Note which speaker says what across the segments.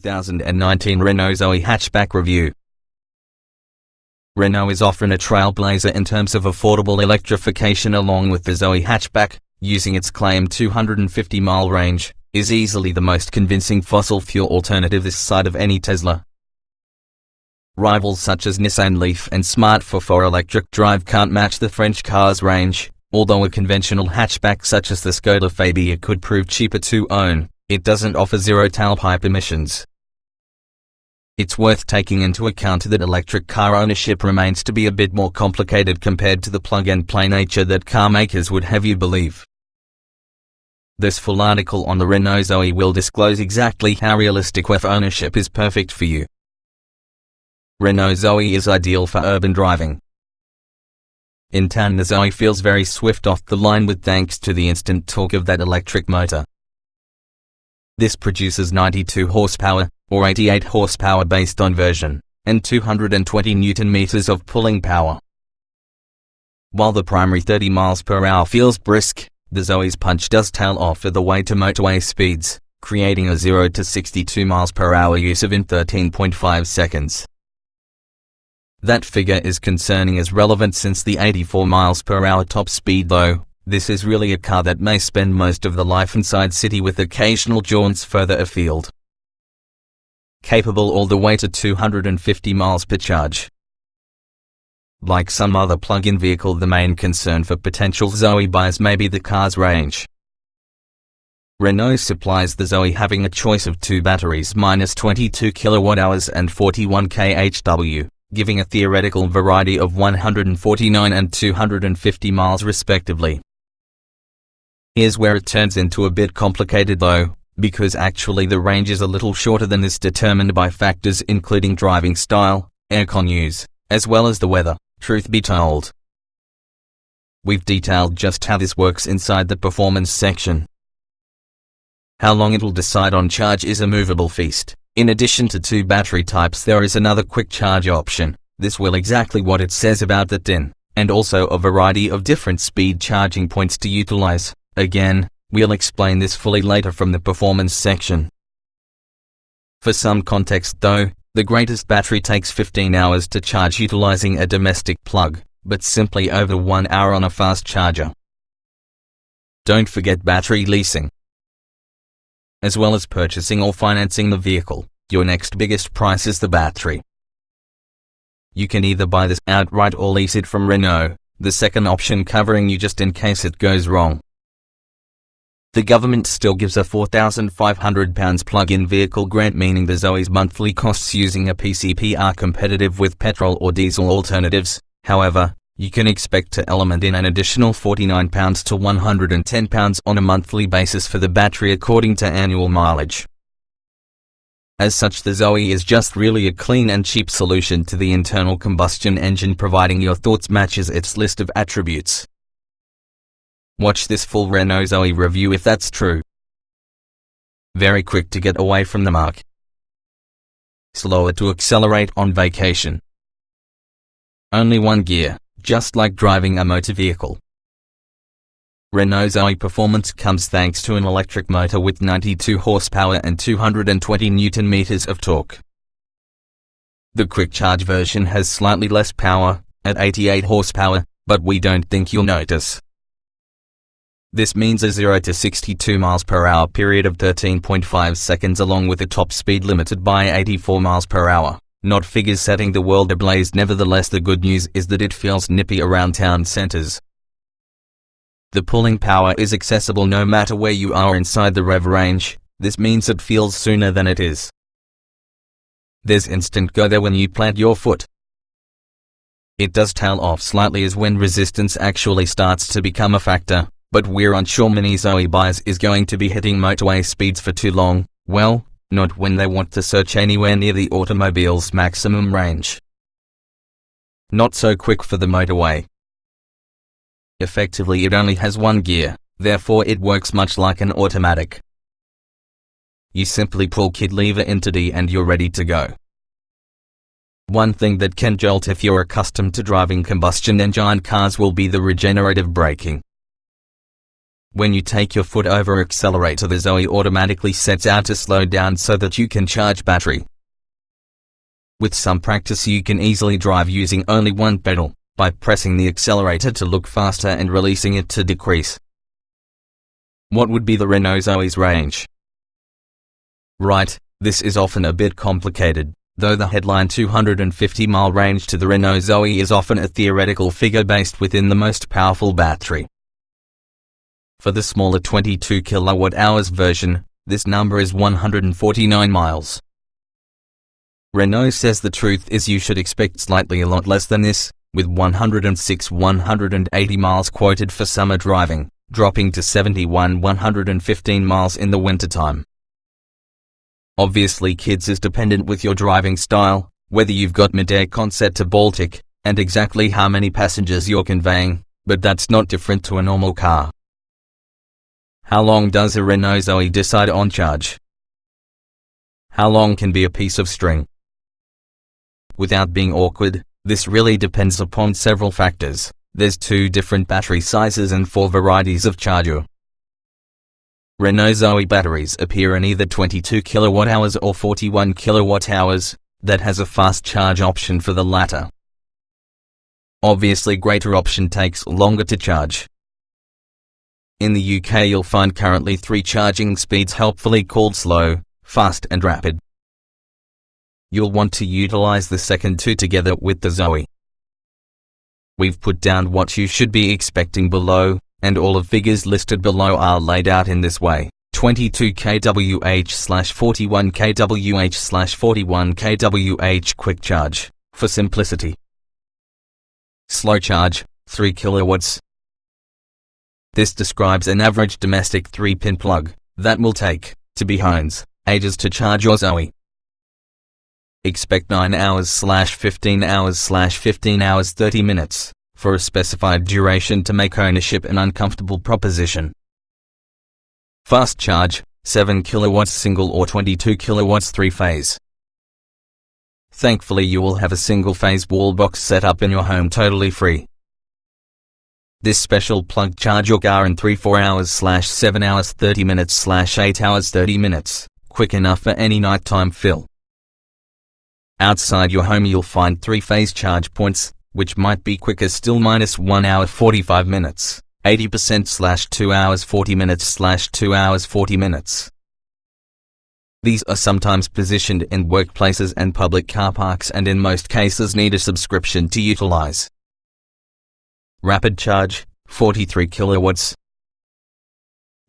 Speaker 1: 2019 Renault Zoe hatchback review. Renault is often a trailblazer in terms of affordable electrification. Along with the Zoe hatchback, using its claimed 250-mile range, is easily the most convincing fossil fuel alternative this side of any Tesla. Rivals such as Nissan Leaf and Smart 4 electric drive can't match the French car's range. Although a conventional hatchback such as the Skoda Fabia could prove cheaper to own, it doesn't offer zero tailpipe emissions. It's worth taking into account that electric car ownership remains to be a bit more complicated compared to the plug-and-play nature that car makers would have you believe. This full article on the Renault Zoe will disclose exactly how realistic WEF ownership is perfect for you. Renault Zoe is ideal for urban driving. In town, the Zoe feels very swift off the line with thanks to the instant torque of that electric motor. This produces 92 horsepower, or 88 horsepower based on version, and 220 Nm of pulling power. While the primary 30 miles per hour feels brisk, the Zoe's punch does tail off at the way to motorway speeds, creating a 0 to 62 miles per hour use of in 13.5 seconds. That figure is concerning as relevant since the 84 miles per hour top speed, though, this is really a car that may spend most of the life inside city with occasional jaunts further afield. Capable all the way to 250 miles per charge. Like some other plug-in vehicle, the main concern for potential Zoe buyers may be the car's range. Renault supplies the Zoe having a choice of two batteries minus 22 kWh and 41 kHw. Giving a theoretical variety of 149 and 250 miles respectively. Here's where it turns into a bit complicated though, because actually the range is a little shorter than this, determined by factors including driving style, aircon use, as well as the weather, truth be told. We've detailed just how this works inside the performance section. How long it'll decide on charge is a movable feast. In addition to two battery types, there is another quick charge option. This will exactly what it says about the tin, and also a variety of different speed charging points to utilize. Again, we'll explain this fully later from the performance section. For some context though, the greatest battery takes 15 hours to charge utilizing a domestic plug, but simply over 1 hour on a fast charger. Don't forget battery leasing. As well as purchasing or financing the vehicle, your next biggest price is the battery. You can either buy this outright or lease it from Renault, the second option covering you just in case it goes wrong. The government still gives a £4,500 plug-in vehicle grant, meaning the Zoe's monthly costs using a PCP are competitive with petrol or diesel alternatives. However, you can expect to element in an additional £49 to £110 on a monthly basis for the battery according to annual mileage. As such, the Zoe is just really a clean and cheap solution to the internal combustion engine, providing your thoughts matches its list of attributes. Watch this full Renault Zoe review if that's true. Very quick to get away from the mark. Slower to accelerate on vacation. Only one gear. Just like driving a motor vehicle. Renault Zoe performance comes thanks to an electric motor with 92 horsepower and 220 Nm of torque. The quick charge version has slightly less power, at 88 horsepower, but we don't think you'll notice. This means a 0 to 62 miles per hour period of 13.5 seconds, along with a top speed limited by 84 miles per hour. Not figures setting the world ablaze. Nevertheless, the good news is that it feels nippy around town centers. The pulling power is accessible no matter where you are inside the rev range. This means it feels sooner than it is. There's instant go there when you plant your foot. It does tail off slightly as when resistance actually starts to become a factor, but we're unsure many Zoe buyers is going to be hitting motorway speeds for too long. Well, not when they want to search anywhere near the automobile's maximum range. Not so quick for the motorway. Effectively, it only has one gear, therefore it works much like an automatic. You simply pull kid lever into D and you're ready to go. One thing that can jolt if you're accustomed to driving combustion engine cars will be the regenerative braking. When you take your foot over accelerator, the Zoe automatically sets out to slow down so that you can charge battery. With some practice you can easily drive using only one pedal, by pressing the accelerator to look faster and releasing it to decrease. What would be the Renault Zoe's range? Right, this is often a bit complicated, though the headline 250-mile range to the Renault Zoe is often a theoretical figure based within the most powerful battery. For the smaller 22 kWh version, this number is 149 miles. Renault says the truth is you should expect slightly a lot less than this, with 106-180 miles quoted for summer driving, dropping to 71-115 miles in the wintertime. Obviously kids is dependent with your driving style, whether you've got mid-air set to Baltic, and exactly how many passengers you're conveying, but that's not different to a normal car. How long does a Renault Zoe decide on charge? How long can be a piece of string? Without being awkward, this really depends upon several factors. There's 2 different battery sizes and 4 varieties of charger. Renault Zoe batteries appear in either 22 kWh or 41 kWh, that has a fast charge option for the latter. Obviously greater option takes longer to charge. In the UK you'll find currently 3 charging speeds helpfully called slow, fast and rapid. You'll want to utilize the second 2 together with the Zoe. We've put down what you should be expecting below, and all of figures listed below are laid out in this way: 22 kWh/41 kWh/41 kWh quick charge, for simplicity. Slow charge, 3 kilowatts. This describes an average domestic 3-pin plug, that will take, to be honest, ages to charge your Zoe. Expect 9 hours/15 hours/15 hours 30 minutes, for a specified duration to make ownership an uncomfortable proposition. Fast charge, 7 kilowatts single or 22 kilowatts 3-phase. Thankfully you will have a single-phase wall box set up in your home totally free. This special plug charge your car in 3-4 hours/7 hours 30 minutes/8 hours 30 minutes, quick enough for any nighttime fill. Outside your home you'll find 3-phase charge points, which might be quicker still, -1 hour 45 minutes, 80%/2 hours 40 minutes/2 hours 40 minutes. These are sometimes positioned in workplaces and public car parks and in most cases need a subscription to utilize. Rapid charge, 43 kilowatts.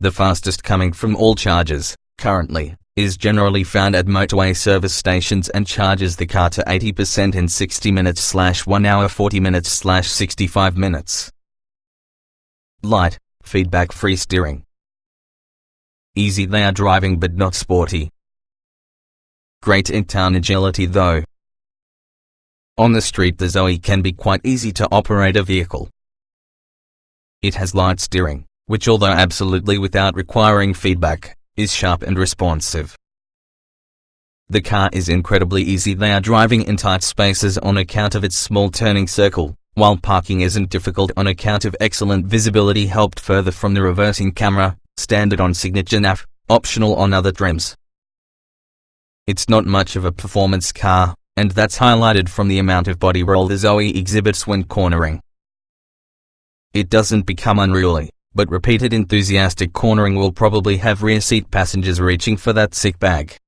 Speaker 1: The fastest coming from all chargers, currently, is generally found at motorway service stations and charges the car to 80% in 60 minutes/1 hour 40 minutes/65 minutes. Light, feedback-free steering. Easy they are driving but not sporty. Great in-town agility though. On the street the Zoe can be quite easy to operate a vehicle. It has light steering, which although absolutely without requiring feedback, is sharp and responsive. The car is incredibly easy they are driving in tight spaces on account of its small turning circle, while parking isn't difficult on account of excellent visibility helped further from the reversing camera, standard on signature nav, optional on other trims. It's not much of a performance car, and that's highlighted from the amount of body roll the Zoe exhibits when cornering. It doesn't become unruly, but repeated enthusiastic cornering will probably have rear seat passengers reaching for that sick bag.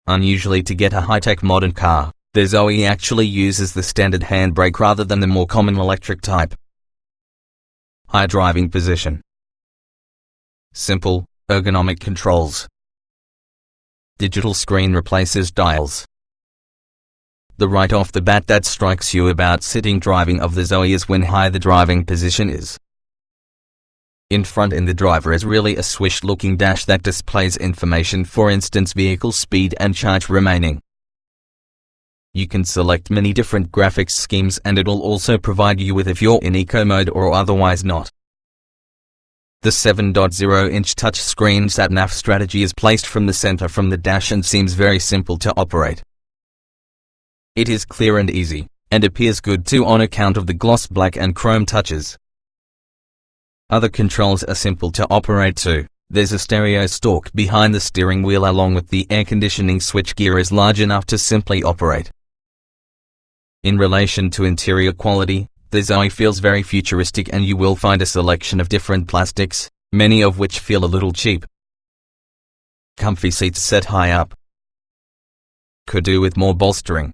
Speaker 1: Unusually to get a high-tech modern car, the Zoe actually uses the standard handbrake rather than the more common electric type. High driving position. Simple, ergonomic controls. Digital screen replaces dials. The right off the bat that strikes you about sitting driving of the Zoe is when high the driving position is. In front in the driver is really a swish-looking dash that displays information, for instance vehicle speed and charge remaining. You can select many different graphics schemes and it'll also provide you with if you're in eco mode or otherwise not. The 7.0-inch touchscreen sat-nav strategy is placed from the center from the dash and seems very simple to operate. It is clear and easy, and appears good too on account of the gloss black and chrome touches. Other controls are simple to operate too. There's a stereo stalk behind the steering wheel along with the air conditioning switchgear is large enough to simply operate. In relation to interior quality, the Zoe feels very futuristic and you will find a selection of different plastics, many of which feel a little cheap. Comfy seats set high up. Could do with more bolstering.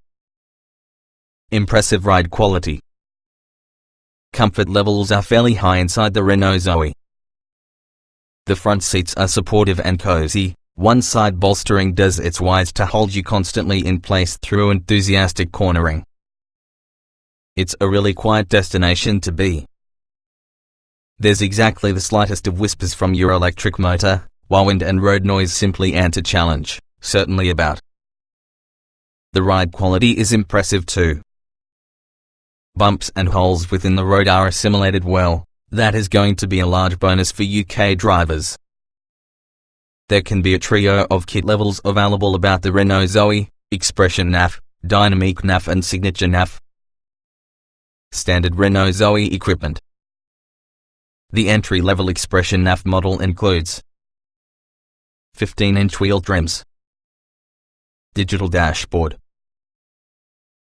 Speaker 1: Impressive ride quality. Comfort levels are fairly high inside the Renault Zoe. The front seats are supportive and cozy. One side bolstering does its wise to hold you constantly in place through enthusiastic cornering. It's a really quiet destination to be. There's exactly the slightest of whispers from your electric motor, while wind and road noise simply aren't a challenge, certainly about. The ride quality is impressive too. Bumps and holes within the road are assimilated well. That is going to be a large bonus for UK drivers. There can be a trio of kit levels available about the Renault Zoe: Expression nav, Dynamic nav and Signature nav. Standard Renault Zoe equipment. The entry-level Expression nav model includes 15-inch wheel trims, digital dashboard,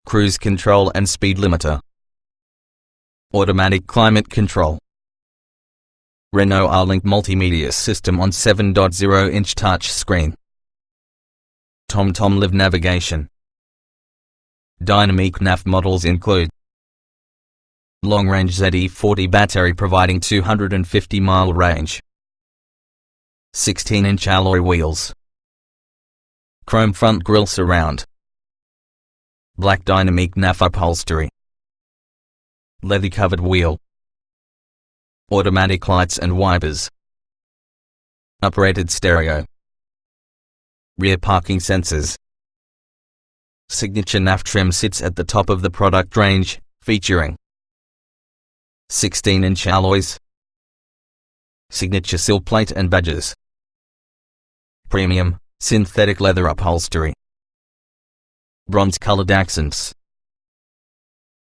Speaker 1: cruise control and speed limiter, automatic climate control, Renault R-Link multimedia system on 7.0-inch touch screen, TomTom Live navigation. Dynamic nav models include long-range Z.E 40 battery providing 250-mile range, 16-inch alloy wheels, chrome front grille surround, black dynamic nav upholstery, leather-covered wheel, automatic lights and wipers, uprated stereo, rear parking sensors. Signature nav trim sits at the top of the product range, featuring 16-inch alloys, signature sill plate and badges, premium, synthetic leather upholstery, bronze-colored accents,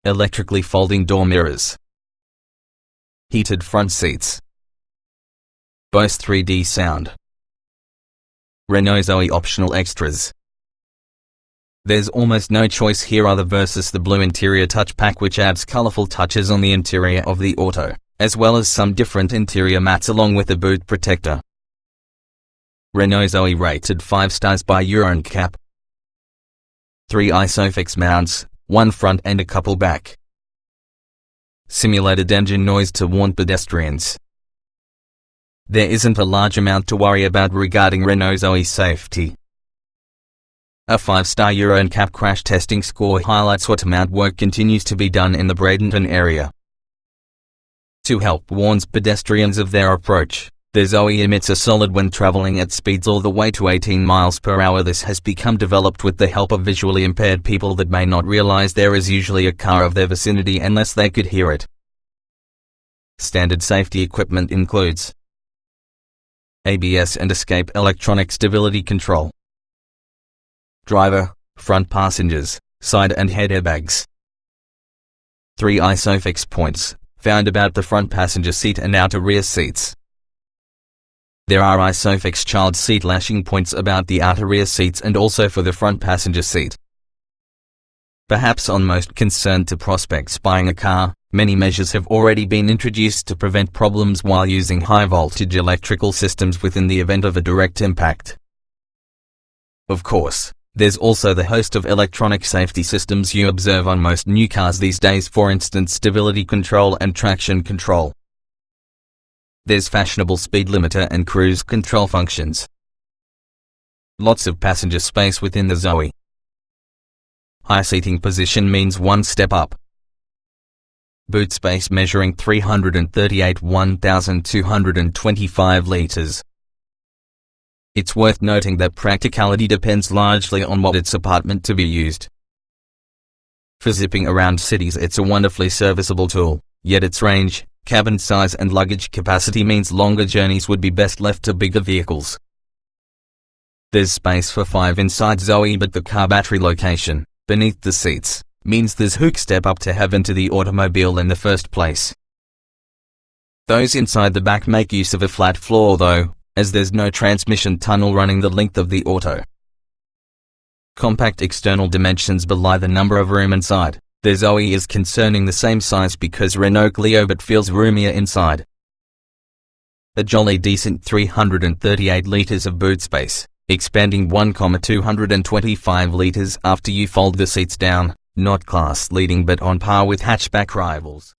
Speaker 1: electrically folding door mirrors, heated front seats, Bose 3D sound. Renault Zoe optional extras. There's almost no choice here other versus the blue interior touch pack which adds colorful touches on the interior of the auto, as well as some different interior mats along with a boot protector. Renault Zoe rated 5 stars by NCAP. 3 ISOFIX mounts, 1 front and a couple back. Simulated engine noise to warn pedestrians. There isn't a large amount to worry about regarding Renault Zoe safety. A 5-star NCAP crash testing score highlights what amount work continues to be done in the Bradenton area. To help warns pedestrians of their approach, the Zoe emits a solid when traveling at speeds all the way to 18 miles per hour. This has become developed with the help of visually impaired people that may not realize there is usually a car of their vicinity unless they could hear it. Standard safety equipment includes ABS and escape electronic stability control, driver, front passengers, side and head airbags. 3 ISOFIX points, found about the front passenger seat and outer rear seats. There are ISOFIX child seat lashing points about the outer rear seats and also for the front passenger seat. Perhaps on most concern to prospects buying a car, many measures have already been introduced to prevent problems while using high-voltage electrical systems within the event of a direct impact. Of course, there's also the host of electronic safety systems you observe on most new cars these days, for instance stability control and traction control. There's fashionable speed limiter and cruise control functions. Lots of passenger space within the Zoe. High seating position means one step up. Boot space measuring 338 1,225 litres. It's worth noting that practicality depends largely on what its apartment to be used. For zipping around cities it's a wonderfully serviceable tool, yet its range, cabin size and luggage capacity means longer journeys would be best left to bigger vehicles. There's space for 5 inside Zoe, but the car battery location, beneath the seats, means there's hook step up to heaven to the automobile in the first place. Those inside the back make use of a flat floor though, as there's no transmission tunnel running the length of the auto. Compact external dimensions belie the number of room inside. The Zoe is concerning the same size because Renault Clio but feels roomier inside. A jolly decent 338 litres of boot space, expanding 1,225 litres after you fold the seats down, not class leading but on par with hatchback rivals.